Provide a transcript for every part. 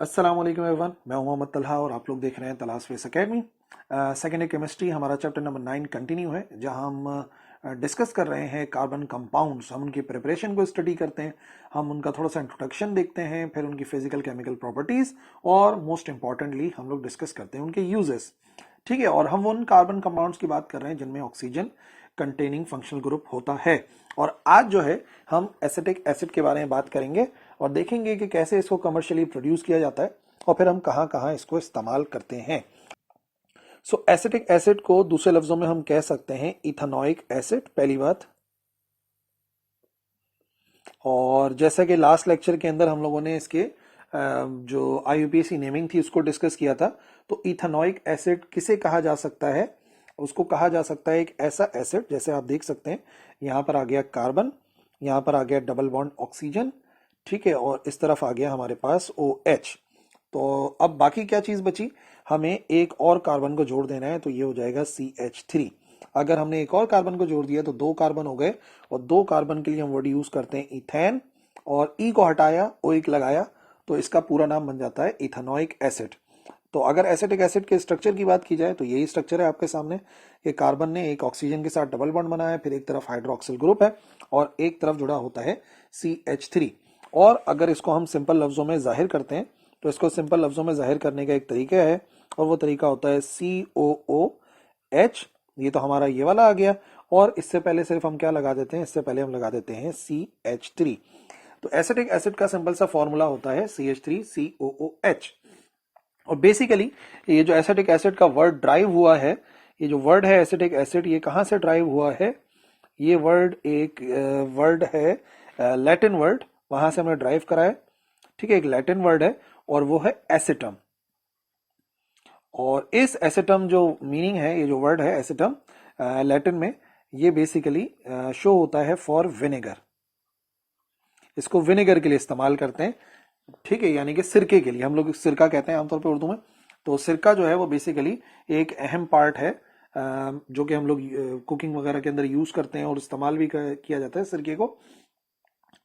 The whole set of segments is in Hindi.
अस्सलाम वालेकुम एवरीवन, मैं हूं मोहम्मद तलहा और आप लोग देख रहे हैं तलाश face academy. Second year chemistry हमारा चैप्टर नंबर 9 कंटिन्यू है, जहां हम डिस्कस कर रहे हैं कार्बन कंपाउंड्स। हम उनकी प्रिपरेशन को स्टडी करते हैं, हम उनका थोड़ा सा इंट्रोडक्शन देखते हैं, फिर उनकी फिजिकल केमिकल प्रॉपर्टीज और मोस्ट इंपॉर्टेंटली हम लोग डिस्कस करते हैं उनके यूजेस। ठीक है, और हम उन कार्बन कंपाउंड्स की बात कर रहे हैं जिनमें ऑक्सीजन कंटेनिंग फंक्शनल ग्रुप होता है। और आज जो है हम एसिटिक एसिड के बारे में बात करेंगे और देखेंगे कि कैसे इसको कमर्शियली प्रोड्यूस किया जाता है और फिर हम कहां कहां इसको इस्तेमाल करते हैं। सो एसिटिक एसिड को दूसरे लफ्जों में हम कह सकते हैं इथेनॉइक एसिड, पहली बात। और जैसा कि लास्ट लेक्चर के अंदर हम लोगों ने इसके जो IUPAC नेमिंग थी उसको डिस्कस किया था, तो इथेनॉइक एसिड किसे कहा जा सकता है? उसको कहा जा सकता है एक ऐसा एसिड, जैसे आप देख सकते हैं यहां पर आ गया कार्बन, यहां पर आ गया डबल बॉन्ड ऑक्सीजन, ठीक है, और इस तरफ आ गया हमारे पास OH। तो अब बाकी क्या चीज बची? हमें एक और कार्बन को जोड़ देना है, तो ये हो जाएगा CH3। अगर हमने एक और कार्बन को जोड़ दिया तो 2 कार्बन हो गए, और 2 कार्बन के लिए हम वर्ड यूज करते हैं इथेन, और ई को हटाया, OIC लगाया, तो इसका पूरा नाम बन जाता है इथेनॉइक एसिड। तो अगर एसिटिक एसिड के स्ट्रक्चर की बात की जाए तो यही स्ट्रक्चर है आपके सामने कि कार्बन ने एक ऑक्सीजन के साथ डबल बॉन्ड बनाया है, फिर एक तरफ हाइड्रोक्सिल ग्रुप है और एक तरफ जुड़ा होता है CH3। और अगर इसको हम सिंपल लफ्जों में जाहिर करते हैं तो इसको सिंपल लफ्जों में जाहिर करने का एक तरीका है, और वो तरीका होता है COOH। ये तो हमारा ये वाला आ गया, और इससे पहले सिर्फ हम क्या लगा देते हैं? इससे पहले हम लगा देते हैं CH3। तो एसिटिक एसिड का सिंपल सा फॉर्मूला होता है CH3COOH। और बेसिकली ये जो एसिटिक एसिड का वर्ड ड्राइव हुआ है, ये जो वर्ड है एसिटिक एसिड, ये कहां से ड्राइव हुआ है? ये वर्ड एक वर्ड है, लैटिन वर्ड, वहां से हमने ड्राइव करा है। ठीक है, एक लैटिन वर्ड है और वो है एसिटम। और इस एसिटम जो मीनिंग है, ये जो वर्ड है एसिटम लैटिन में, ये बेसिकली शो होता है फॉर विनेगर। इसको विनेगर के लिए इस्तेमाल करते हैं, ठीक है, यानी कि सिरके के लिए। हम लोग सिरका कहते हैं आमतौर पे उर्दू में। तो सिरका जो है वो बेसिकली एक अहम पार्ट है जो कि हम लोग कुकिंग वगैरह के अंदर यूज करते हैं और इस्तेमाल भी किया जाता है सिरके को।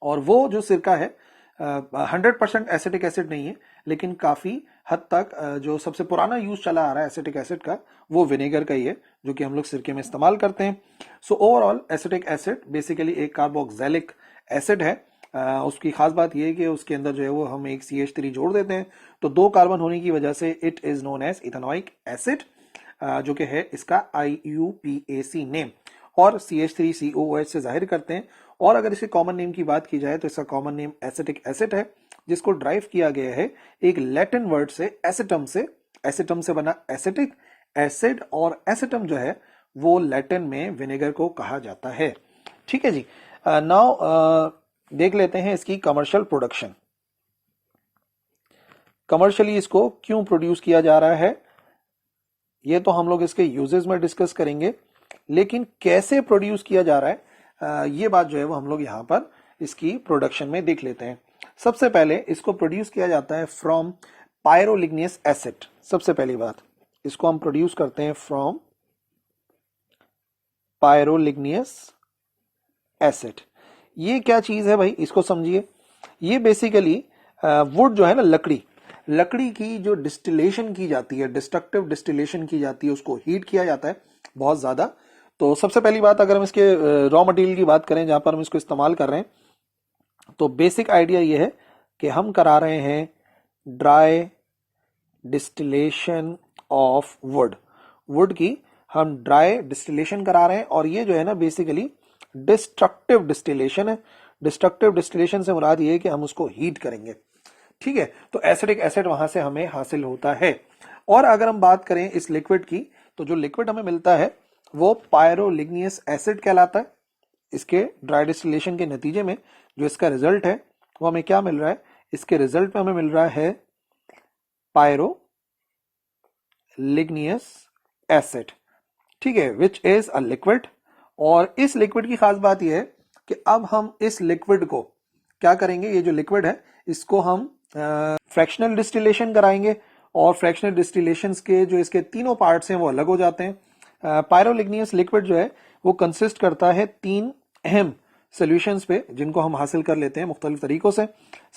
और वो जो सिरका है 100% एसिटिक एसिड नहीं है, लेकिन काफी हद तक जो सबसे पुराना यूज चला आ रहा है एसिटिक एसिड का, वो विनेगर का ही है, जो कि हम लोग सिरके में इस्तेमाल करते हैं। So overall acetic acid basically एक कार्बोक्सिलिक एसिड है। उसकी खास बात यह है कि उसके अंदर जो है वो हम एक CH3 जोड़ देते हैं, तो 2 कार्बन होने की वजह से it is known as ethanoic acid, जो कि है इसका IUPAC नेम, और CH3COOH से जाहिर करते हैं। और अगर इसके कॉमन नेम की बात की जाए तो इसका कॉमन नेम एसिटिक एसिड है, जिसको ड्राइव किया गया है एक लैटिन वर्ड से, एसिटम से। एसिटम से बना एसिटिक एसिड, और एसिटम जो है वो लैटिन में विनेगर को कहा जाता है। ठीक है जी। नाउ देख लेते हैं इसकी कमर्शियल प्रोडक्शन। कमर्शियली इसको क्यों प्रोड्यूस किया जा रहा है, ये तो हम लोग इसके यूजेस में डिस्कस करेंगे, लेकिन कैसे प्रोड्यूस किया जा रहा है ये बात जो है वो हम लोग यहां पर इसकी प्रोडक्शन में देख लेते हैं। सबसे पहले इसको प्रोड्यूस किया जाता है फ्रॉम पायरोलिग्नियस एसिड। सबसे पहली बात, इसको हम प्रोड्यूस करते हैं फ्रॉम पायरोलिग्नियस एसिड। ये क्या चीज है भाई, इसको समझिए। ये बेसिकली वुड जो है ना, लकड़ी की जो डिस्टिलेशन की जाती है, डिस्ट्रक्टिव डिस्टिलेशन की जाती है, उसको हीट किया जाता है बहुत ज्यादा। तो सबसे पहली बात, अगर हम इसके रॉ मटेरियल की बात करें जहां पर हम इसको इस्तेमाल कर रहे हैं, तो बेसिक आइडिया ये है कि हम करा रहे हैं ड्राई डिस्टिलेशन ऑफ वुड की हम ड्राई डिस्टिलेशन करा रहे हैं। और ये जो है ना बेसिकली डिस्ट्रक्टिव डिस्टिलेशन है। डिस्ट्रक्टिव डिस्टिलेशन से मुराद ये है कि हम उसको हीट करेंगे। ठीक है, तो एसिडिक एसिड वहां से हमें हासिल होता है। और अगर हम बात करें इस लिक्विड की, तो जो लिक्विड हमें मिलता है वो पायरोलिग्नियस एसिड कहलाता है। इसके ड्राई डिस्टिलेशन के नतीजे में जो इसका रिजल्ट है वो हमें क्या मिल रहा है? इसके रिजल्ट में हमें मिल रहा है पायरोलिग्नियस एसिड, ठीक है, विच इज अ लिक्विड। और इस लिक्विड की खास बात यह है कि अब हम इस लिक्विड को क्या करेंगे, ये जो लिक्विड है इसको हम फ्रैक्शनल डिस्टिलेशन कराएंगे, और फ्रैक्शनल डिस्टिलेशन के जो इसके तीनों पार्ट्स हैं वो अलग हो जाते हैं। पायरोलिग्नियस लिक्विड जो है वो कंसिस्ट करता है 3 अहम सॉल्यूशंस पे, जिनको हम हासिल कर लेते हैं मुख्तलिफ तरीकों से।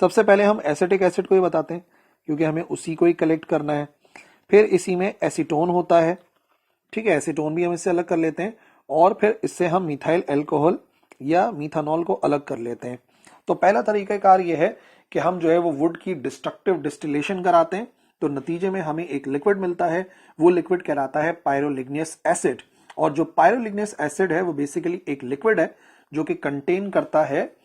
सबसे पहले हम एसिटिक एसिड को ही बताते हैं क्योंकि हमें उसी को ही कलेक्ट करना है। फिर इसी में एसीटोन होता है, ठीक है, एसीटोन भी हम इससे अलग कर लेते हैं, और फिर इससे हम मिथाइल अल्कोहल या मिथानॉल को अलग कर लेते हैं। तो पहला तरीकाकार ये है कि हम जो है वो वुड की डिस्ट्रक्टिव डिस्टिलेशन कराते हैं, तो नतीजे में हमें एक लिक्विड मिलता है, वो लिक्विड कहलाता है पायरोलिग्नियस एसिड। और जो पायरोलिग्नियस एसिड है वो बेसिकली एक लिक्विड है जो कि कंटेन करता है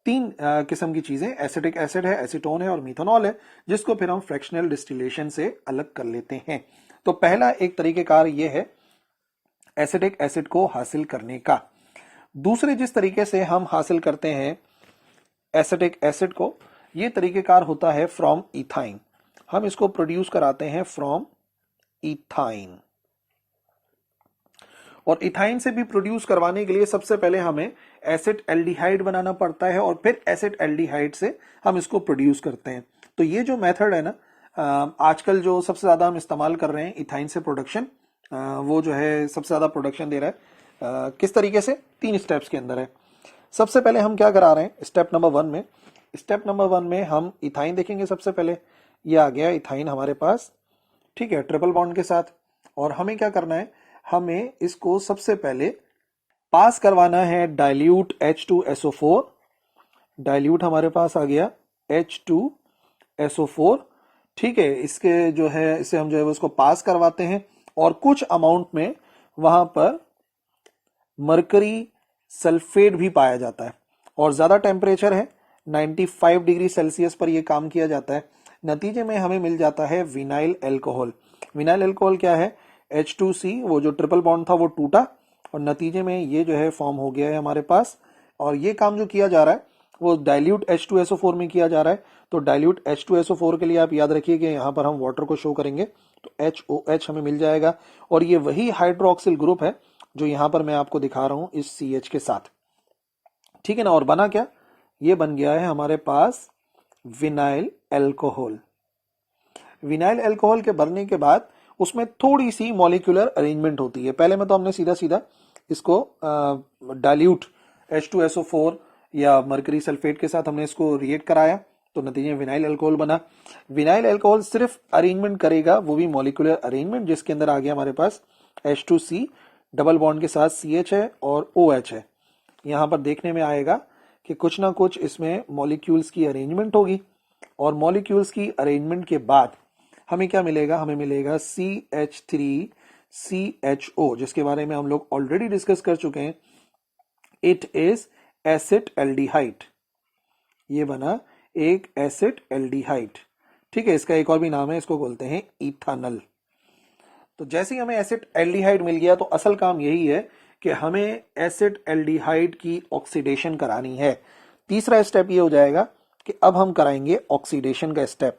तीन किस्म की चीजें, एसिटिक एसिड है, एसीटोन है और मिथानॉल है, जिसको फिर हम फ्रैक्शनल डिस्टिलेशन से अलग कर लेते हैं। तो पहला एक तरीकेकार ये है एसिटिक एसिड को हासिल करने का। दूसरे जिस तरीके से हम हासिल करते हैं एसिटिक एसिड को, ये तरीकेकार होता है फ्रॉम इथाइन। हम इसको प्रोड्यूस कराते हैं फ्रॉम इथाइन, और इथाइन से भी प्रोड्यूस करवाने के लिए सबसे पहले हमें एसिड एल्डिहाइड बनाना पड़ता है, और फिर एसिड एल्डिहाइड से हम इसको प्रोड्यूस करते हैं। तो ये जो मेथड है ना, आजकल जो सबसे ज्यादा हम इस्तेमाल कर रहे हैं इथाइन से प्रोडक्शन, वो जो है सबसे ज्यादा प्रोडक्शन दे रहा है। किस तरीके से? 3 स्टेप्स के अंदर है। सबसे पहले हम क्या करा रहे हैं स्टेप नंबर 1 में, स्टेप नंबर 1 में हम इथाइन देखेंगे। सबसे पहले ये आ गया इथाइन हमारे पास, ठीक है, ट्रिपल बॉन्ड के साथ। और हमें क्या करना है, हमें इसको सबसे पहले पास करवाना है डाइल्यूट H2SO4। डाइल्यूट हमारे पास आ गया H2SO4, ठीक है। इसके जो है इसे हम जो है उसको पास करवाते हैं, और कुछ अमाउंट में वहां पर मरकरी सल्फेट भी पाया जाता है, और ज्यादा टेम्परेचर है 95 डिग्री सेल्सियस पर यह काम किया जाता है। नतीजे में हमें मिल जाता है विनाइल अल्कोहल। विनाइल अल्कोहल क्या है? H2C, वो जो ट्रिपल बॉन्ड था वो टूटा, और नतीजे में ये जो है फॉर्म हो गया है हमारे पास। और ये काम जो किया जा रहा है वो डाइल्यूट H2SO4 में किया जा रहा है। तो डाइल्यूट H2SO4 के लिए आप याद रखिए कि यहां पर हम वाटर को शो करेंगे, तो HOH हमें मिल जाएगा, और ये वही हाइड्रोक्सिल ग्रुप है जो यहां पर मैं आपको दिखा रहा हूं इस CH के साथ, ठीक है ना। और बना क्या? ये बन गया है हमारे पास विनाइल अल्कोहल। विनाइल अल्कोहल के बनने के बाद उसमें थोड़ी सी मॉलिक्यूलर अरेंजमेंट होती है। पहले में तो हमने सीधा सीधा इसको डाइल्यूट H2SO4 या मरकरी सल्फेट के साथ हमने इसको रिएक्ट कराया, तो नतीजे में विनाइल अल्कोहल बना। विनाइल अल्कोहल सिर्फ अरेंजमेंट करेगा, वो भी मॉलिक्यूलर अरेंजमेंट, जिसके अंदर आ गया हमारे पास H2C डबल बॉन्ड के साथ CH है और OH है। यहां पर देखने में आएगा कि कुछ ना कुछ इसमें मॉलिक्यूल्स की अरेंजमेंट होगी, और मॉलिक्यूल्स की अरेंजमेंट के बाद हमें क्या मिलेगा? हमें मिलेगा CH3CHO, जिसके बारे में हम लोग ऑलरेडी डिस्कस कर चुके हैं। इट इज एसिड एल्डिहाइड, ये बना एक एसिड एल्डिहाइड, ठीक है। इसका एक और भी नाम है, इसको बोलते हैं इथानल। तो जैसे ही हमें एसिड एल्डिहाइड मिल गया, तो असल काम यही है कि हमें एसिड एल्डिहाइड की ऑक्सीडेशन करानी है। तीसरा स्टेप ये हो जाएगा कि अब हम कराएंगे ऑक्सीडेशन का स्टेप।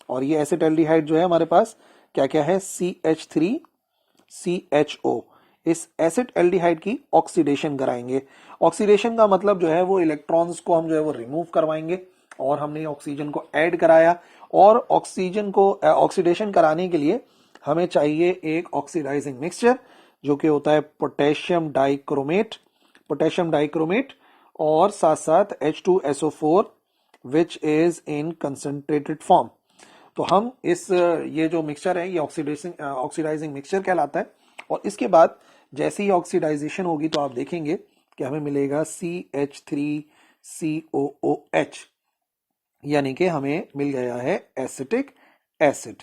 और ये एसिड एल्डिहाइड जो है हमारे पास क्या क्या है? CH3CHO। इस एसिड एल्डिहाइड की ऑक्सीडेशन कराएंगे। ऑक्सीडेशन का मतलब जो है वो इलेक्ट्रॉन्स को हम जो है वो रिमूव करवाएंगे, और हमने ऑक्सीजन को ऐड कराया। और ऑक्सीजन को ऑक्सीडेशन कराने के लिए हमें चाहिए एक ऑक्सीडाइजिंग मिक्सचर, जो कि होता है पोटेशियम डाइक्रोमेट, और साथ साथ H2SO4 which is in concentrated form. तो हम इस ये जो मिक्सचर है ये ऑक्सीडाइजिंग मिक्सचर कहलाता है। और इसके बाद जैसे ही ऑक्सीडाइजेशन होगी तो आप देखेंगे कि हमें मिलेगा CH3COOH, यानी कि हमें मिल गया है एसिटिक एसिड,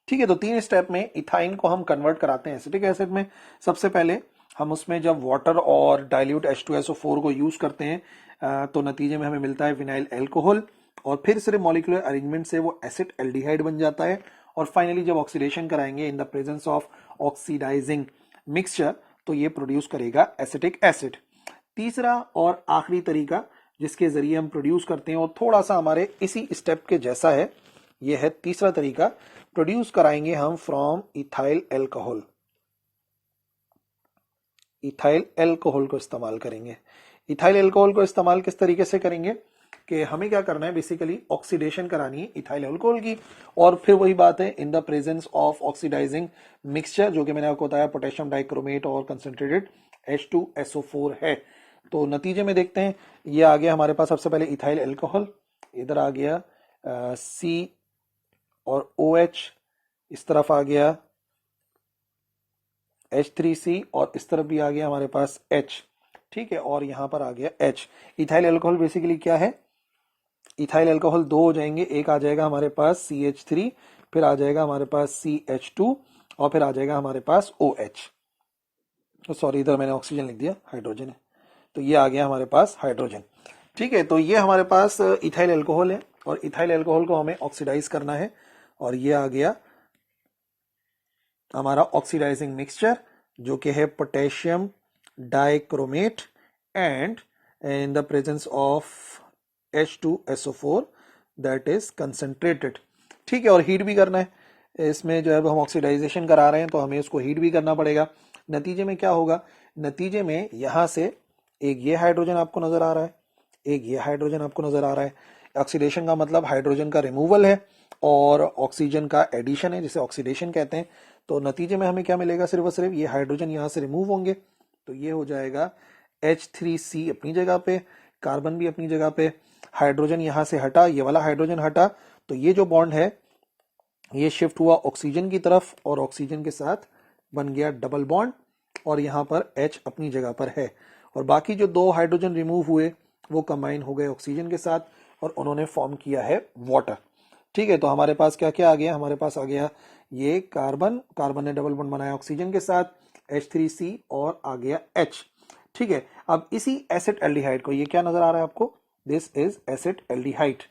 ठीक है। तो 3 स्टेप में इथाइन को हम कन्वर्ट कराते हैं एसिटिक एसिड में। सबसे पहले हम उसमें जब वाटर और डाइल्यूट H2SO4 को यूज करते हैं, तो नतीजे में हमें मिलता है विनाइल अल्कोहल, और फिर सिर्फ मॉलिक्यूलर अरेंजमेंट से वो एसिड एल्डिहाइड बन जाता है। और फाइनली जब ऑक्सीडेशन कराएंगे in the presence of oxidising mixture, तो ये प्रोड्यूस करेगा एसिटिक एसिड। तीसरा और आखिरी तरीका जिसके जरिए हम प्रोड्यूस करते हैं, और थोड़ा सा हमारे इसी स्टेप के जैसा है, ये है तीसरा तरीका। प्रोड्यूस कराएंगे हम from ethyl alcohol. Ethyl alcohol को इस्तेमाल करेंगे। इथाइल अल्कोहल को इस्तेमाल किस तरीके से करेंगे कि हमें क्या करना है, बेसिकली ऑक्सीडेशन करानी है इथाइल अल्कोहल की। और फिर वही बात है, in the presence of oxidising mixture, जो कि मैंने आपको बताया पोटेशियम डाइक्रोमेट और कंसंट्रेटेड H2SO4 है। तो नतीजे में देखते हैं, ये आ गया हमारे पास सबसे पहले इथाइल अल्कोहल, इधर आ गया C और OH इस तरफ आ गया H3C और इस तरफ भी आ गया हमारे पास H, ठीक है, और यहां पर आ गया H। इथाइल अल्कोहल बेसिकली क्या है, इथाइल अल्कोहल दो हो जाएंगे, एक आ जाएगा हमारे पास CH3, फिर आ जाएगा हमारे पास CH2 और फिर आ जाएगा हमारे पास OH। तो सॉरी, इधर मैंने ऑक्सीजन लिख दिया, हाइड्रोजन है, तो ये आ गया हमारे पास हाइड्रोजन। ठीक है, तो ये हमारे पास इथाइल अल्कोहल है और इथाइल अल्कोहल को हमें ऑक्सीडाइज करना है और ये आ गया हमारा ऑक्सीडाइजिंग मिक्सचर जो कि है potassium dichromate and in the presence of H2SO4 that is concentrated. ठीक है, और हीट भी करना है इसमें, जो है हम ऑक्सीडाइजेशन करा रहे हैं तो हमें इसको हीट भी करना पड़ेगा। नतीजे में क्या होगा, नतीजे में यहां से एक ये हाइड्रोजन आपको नजर आ रहा है, एक ये हाइड्रोजन आपको नजर आ रहा है। ऑक्सीडेशन का मतलब हाइड्रोजन का रिमूवल है और ऑक्सीजन का एडिशन है, जिसे ऑक्सीडेशन कहते हैं। तो नतीजे में हमें क्या मिलेगा, सिर्फ और सिर्फ ये हाइड्रोजन यहां से रिमूव होंगे, तो ये हो जाएगा H3C अपनी जगह पे, कार्बन भी अपनी जगह पे, हाइड्रोजन यहां से हटा, ये वाला हाइड्रोजन हटा, तो ये जो बॉन्ड है ये शिफ्ट हुआ ऑक्सीजन की तरफ और ऑक्सीजन के साथ बन गया डबल बॉन्ड और यहां पर H अपनी जगह पर है और बाकी जो दो हाइड्रोजन रिमूव हुए वो कंबाइन हो गए ऑक्सीजन के साथ और उन्होंने फॉर्म किया है वाटर। ठीक है, तो हमारे पास क्या क्या आ गया, हमारे पास आ गया ये कार्बन, कार्बन ने डबल बॉन्ड बनाया ऑक्सीजन के साथ, H3C और आ गया H। ठीक है, अब इसी एसिड एल्डिहाइड को, ये क्या नजर आ रहा है आपको, this is acid aldehyde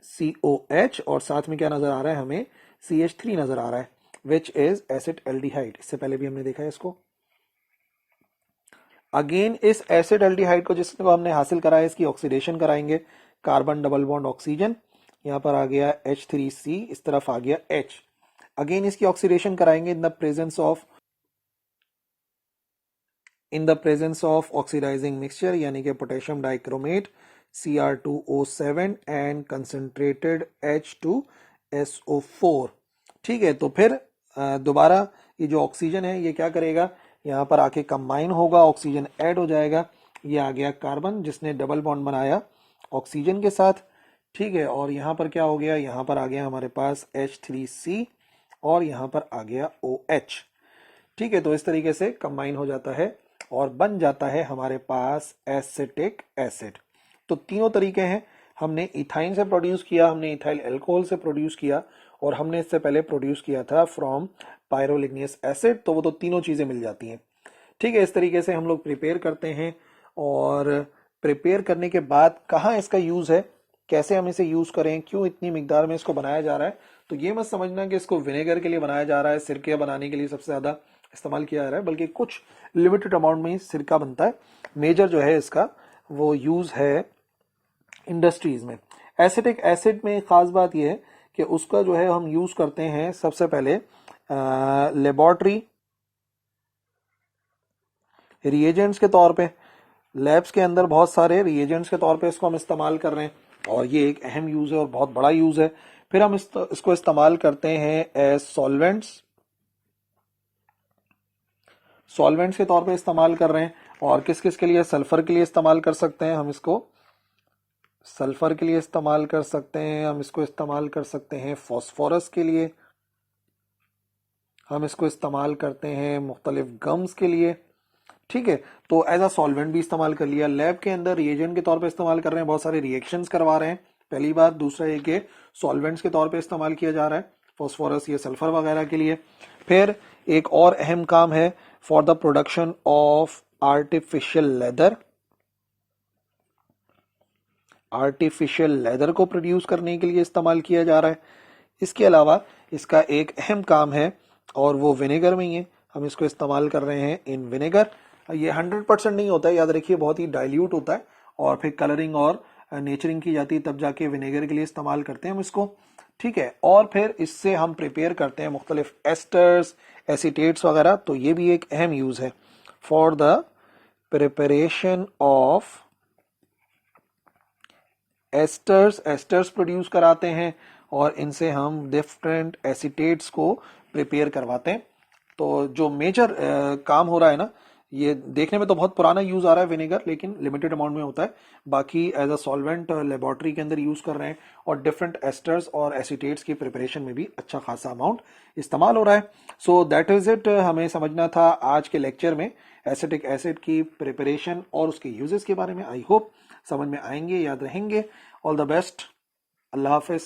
COH और साथ में क्या नजर आ रहा है हमें, CH3 नजर आ रहा है विच इज एसिड एल्डिहाइड। इससे पहले भी हमने देखा है इसको। अगेन इस एसिड एल्डिहाइड को जिसको हमने हासिल करा है इसकी ऑक्सीडेशन कराएंगे, कार्बन डबल बॉन्ड ऑक्सीजन, यहां पर आ गया H3C, इस तरफ आ गया H। अगेन इसकी ऑक्सीडेशन कराएंगे in the presence of oxidising mixture यानी कि potassium dichromate Cr2O7 and concentrated H2SO4। ठीक है, तो फिर दोबारा ये जो ऑक्सीजन है ये क्या करेगा, यहाँ पर आके कंबाइन होगा, ऑक्सीजन ऐड हो जाएगा, ये आ गया कार्बन जिसने डबल बॉन्ड बनाया ऑक्सीजन के साथ। ठीक है, और यहाँ पर क्या हो गया, यहाँ पर आ गया हमारे पास H3C और यहाँ पर आ गया OH। ठीक है, तो इस तरीके से कंबाइन हो जाता है और बन जाता है हमारे पास एसिटिक एसिड। तो तीनों तरीके हैं, हमने इथाइन से प्रोड्यूस किया, हमने इथाइल अल्कोहल से प्रोड्यूस किया और हमने इससे पहले प्रोड्यूस किया था फ्रॉम पायरोलिग्नियस एसिड, तो वो तो तीनों चीजें मिल जाती हैं। ठीक है, इस तरीके से हम लोग प्रिपेयर करते हैं और प्रिपेयर करने के बाद कहाँ इसका यूज है, कैसे हम इसे यूज करें, क्यों इतनी मिकदार में इसको बनाया जा रहा है, तो ये मत समझना कि इसको विनेगर के लिए बनाया जा रहा है, सिरके बनाने के लिए सबसे ज्यादा इस्तेमाल किया जा रहा है, बल्कि कुछ लिमिटेड अमाउंट में ही सिरका बनता है। मेजर जो है इसका वो यूज है इंडस्ट्रीज में। एसिटिक एसिड में खास बात यह है कि उसका जो है हम यूज करते हैं सबसे पहले लेबोरेटरी रिएजेंट्स के तौर पे, लैब्स के अंदर बहुत सारे रिएजेंट्स के तौर पे इसको हम इस्तेमाल कर रहे हैं और ये एक अहम यूज है और बहुत बड़ा यूज है। फिर हम इसको इस्तेमाल करते हैं एज सॉल्वेंट्स के तौर पे इस्तेमाल कर रहे हैं और किस किस के लिए, सल्फर के लिए इस्तेमाल कर सकते हैं हम इसको, सल्फर के लिए इस्तेमाल कर सकते हैं हम इसको, इस्तेमाल कर सकते हैं फॉस्फोरस के लिए, हम इसको इस्तेमाल करते हैं मुख्तलिफ गम्स के लिए। ठीक है, तो एज अ सॉल्वेंट भी इस्तेमाल कर लिया, लैब के अंदर रिएजेंट के तौर पे इस्तेमाल कर रहे हैं, बहुत सारे रिएक्शंस करवा रहे हैं, पहली बात। दूसरा ये कि सॉल्वेंट्स के तौर पे इस्तेमाल किया जा रहा है फॉस्फोरस या सल्फर वगैरह के लिए। फिर एक और अहम काम है for the production of artificial leather, artificial leather को प्रोड्यूस करने के लिए इस्तेमाल किया जा रहा है। इसके अलावा इसका एक अहम काम है और वो विनेगर में ही है, हम इसको इस्तेमाल कर रहे हैं इन विनेगर। ये 100% नहीं होता है, याद रखिए, बहुत ही डाइल्यूट होता है और फिर कलरिंग और नेचरिंग की जाती है, तब जाके विनेगर के लिए इस्तेमाल करते हैं हम इसको। ठीक है, और फिर इससे हम प्रिपेयर करते हैं मुख्तलिफ एस्टर्स, एसीटेट्स वगैरह, तो ये भी एक अहम यूज है for the preparation of esters produce कराते हैं और इनसे हम डिफरेंट एसीटेट्स को प्रिपेयर करवाते हैं। तो जो मेजर काम हो रहा है ना, ये देखने में तो बहुत पुराना यूज आ रहा है विनेगर, लेकिन लिमिटेड अमाउंट में होता है। बाकी एज अ सॉल्वेंट लेबोरेटरी के अंदर यूज कर रहे हैं, और डिफरेंट एस्टर्स और एसीटेट्स की प्रिपरेशन में भी अच्छा खासा अमाउंट इस्तेमाल हो रहा है। So that is it. हमें समझना था आज के लेक्चर में एसिटिक एसिड की प्रिपरेशन और उसके यूजेस के बारे में। आई होप समझ में आएंगे, याद रहेंगे। All the best. Allah Hafiz.